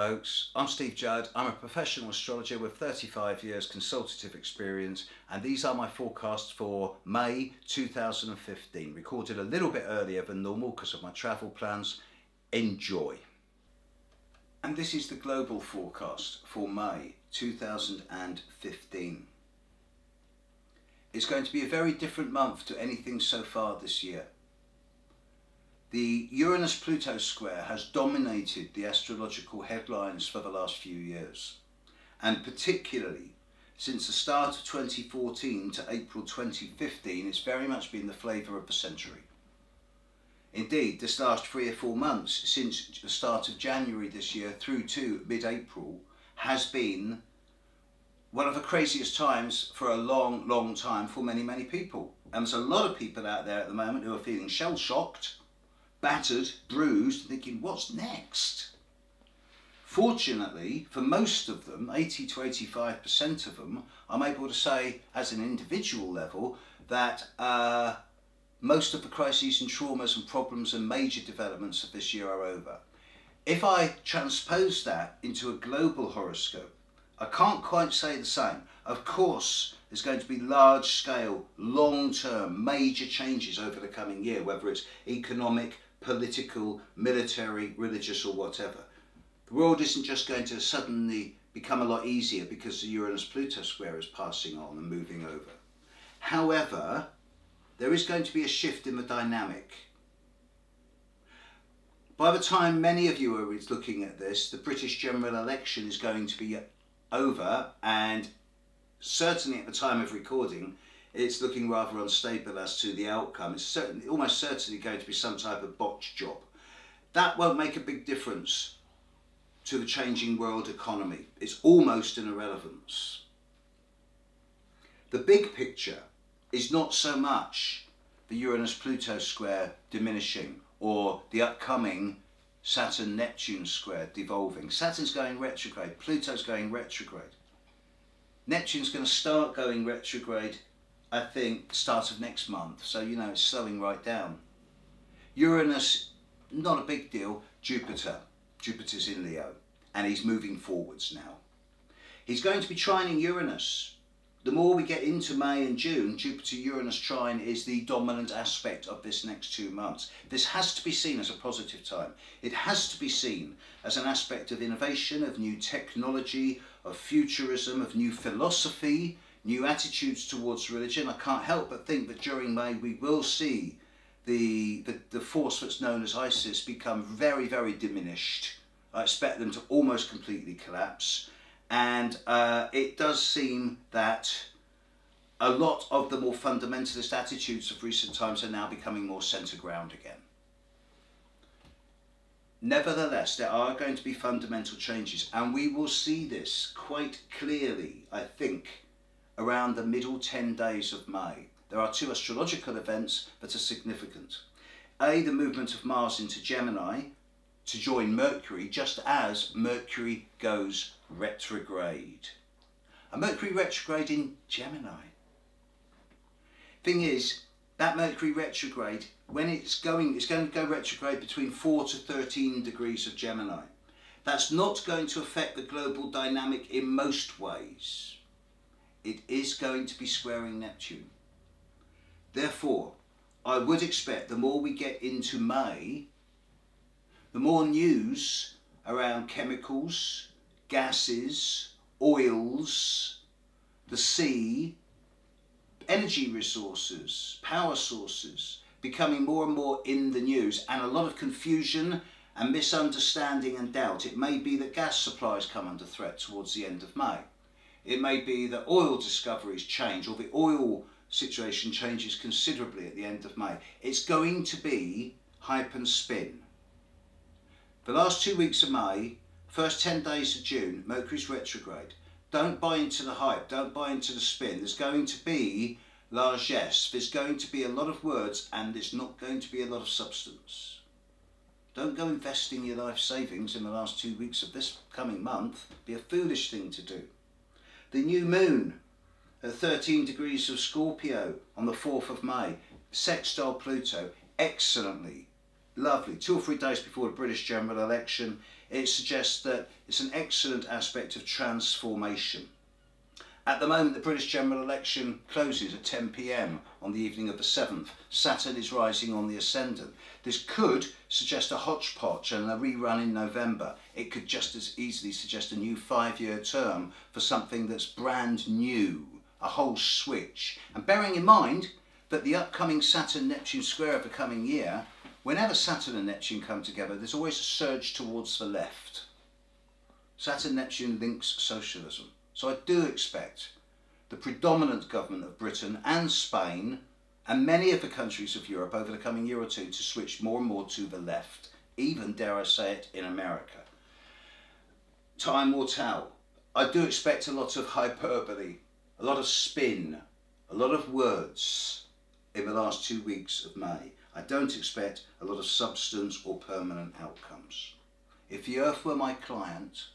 folks, I'm Steve Judd. I'm a professional astrologer with 35 years consultative experience, and these are my forecasts for May 2015, recorded a little bit earlier than normal because of my travel plans. Enjoy. And this is the global forecast for May 2015. It's going to be a very different month to anything so far this year. The Uranus-Pluto square has dominated the astrological headlines for the last few years, and particularly since the start of 2014 to April 2015, it's very much been the flavour of the century. Indeed, this last 3 or 4 months, since the start of January this year through to mid-April, has been one of the craziest times for a long time for many people. And there's a lot of people out there at the moment who are feeling shell-shocked, battered, bruised, thinking, what's next? Fortunately, for most of them, 80 to 85% of them, I'm able to say, as an individual level, that most of the crises and traumas and problems and major developments of this year are over. If I transpose that into a global horoscope, I can't quite say the same. Of course, there's going to be large-scale, long-term, major changes over the coming year, whether it's economic, political, military, religious or whatever. The world isn't just going to suddenly become a lot easier because the Uranus-Pluto square is passing on and moving over. However, there is going to be a shift in the dynamic. By the time many of you are looking at this, the British general election is going to be over, and certainly at the time of recording, it's looking rather unstable as to the outcome. It's almost certainly going to be some type of botched job. That won't make a big difference to the changing world economy. It's almost an irrelevance. The big picture is not so much the Uranus-Pluto square diminishing or the upcoming Saturn-Neptune square devolving. Saturn's going retrograde, Pluto's going retrograde. Neptune's going to start going retrograde, I think, start of next month. So, you know, it's slowing right down. Uranus, not a big deal. Jupiter's in Leo, and he's moving forwards now. He's going to be trining Uranus. The more we get into May and June, Jupiter-Uranus trine is the dominant aspect of this next 2 months. This has to be seen as a positive time. It has to be seen as an aspect of innovation, of new technology, of futurism, of new philosophy, new attitudes towards religion. I can't help but think that during May we will see the force that's known as ISIS become very diminished. I expect them to almost completely collapse. And it does seem that a lot of the more fundamentalist attitudes of recent times are now becoming more centre ground again. Nevertheless, there are going to be fundamental changes, and we will see this quite clearly, I think, around the middle 10 days of May. There are 2 astrological events that are significant. A, the movement of Mars into Gemini to join Mercury just as Mercury goes retrograde. A Mercury retrograde in Gemini. Thing is, that Mercury retrograde, when it's going to go retrograde between 4 to 13 degrees of Gemini. That's not going to affect the global dynamic in most ways. It is going to be squaring Neptune. Therefore, I would expect the more we get into May, the more news around chemicals, gases, oils, the sea, energy resources, power sources, becoming more and more in the news, and a lot of confusion and misunderstanding and doubt. It may be that gas supplies come under threat towards the end of May. It may be that oil discoveries change, or the oil situation changes considerably at the end of May. It's going to be hype and spin. The last 2 weeks of May, first 10 days of June, Mercury's retrograde. Don't buy into the hype, don't buy into the spin. There's going to be largesse, there's going to be a lot of words, and there's not going to be a lot of substance. Don't go investing your life savings in the last 2 weeks of this coming month. It'd be a foolish thing to do. The new moon at 13 degrees of Scorpio on the 4th of May, sextile Pluto, excellently, lovely, 2 or 3 days before the British general election. it suggests that it's an excellent aspect of transformation. At the moment, the British general election closes at 10 p.m. on the evening of the 7th. Saturn is rising on the ascendant. This could suggest a hodgepodge and a rerun in November. It could just as easily suggest a new 5-year term for something that's brand new, a whole switch. And bearing in mind that the upcoming Saturn-Neptune square of the coming year, whenever Saturn and Neptune come together, there's always a surge towards the left. Saturn-Neptune links socialism. So I do expect the predominant government of Britain and Spain and many of the countries of Europe over the coming year or two to switch more and more to the left, even, dare I say it, in America. Time will tell. I do expect a lot of hyperbole, a lot of spin, a lot of words in the last 2 weeks of May. I don't expect a lot of substance or permanent outcomes. If the Earth were my client,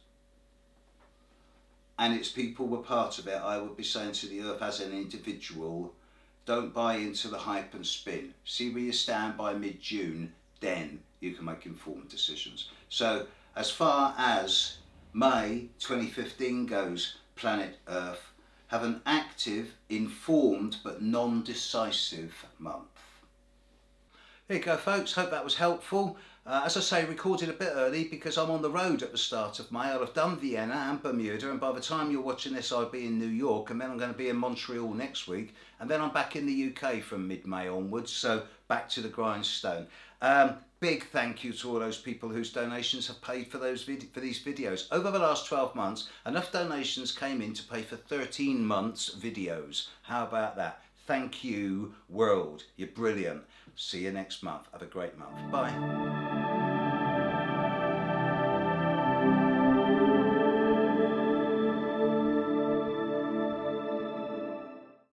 and its people were part of it, I would be saying to the Earth as an individual, don't buy into the hype and spin. See where you stand by mid-June, then you can make informed decisions. So as far as May 2015 goes, planet Earth, have an active, informed but non-decisive month. There you go, folks. Hope that was helpful. As I say, recorded a bit early because I'm on the road at the start of May. I'll have done Vienna and Bermuda, and by the time you're watching this I'll be in New York, and then I'm going to be in Montreal next week, and then I'm back in the UK from mid-May onwards, so back to the grindstone. Big thank you to all those people whose donations have paid for these videos. Over the last 12 months, enough donations came in to pay for 13 months videos. How about that? Thank you, world. You're brilliant. See you next month. Have a great month. Bye.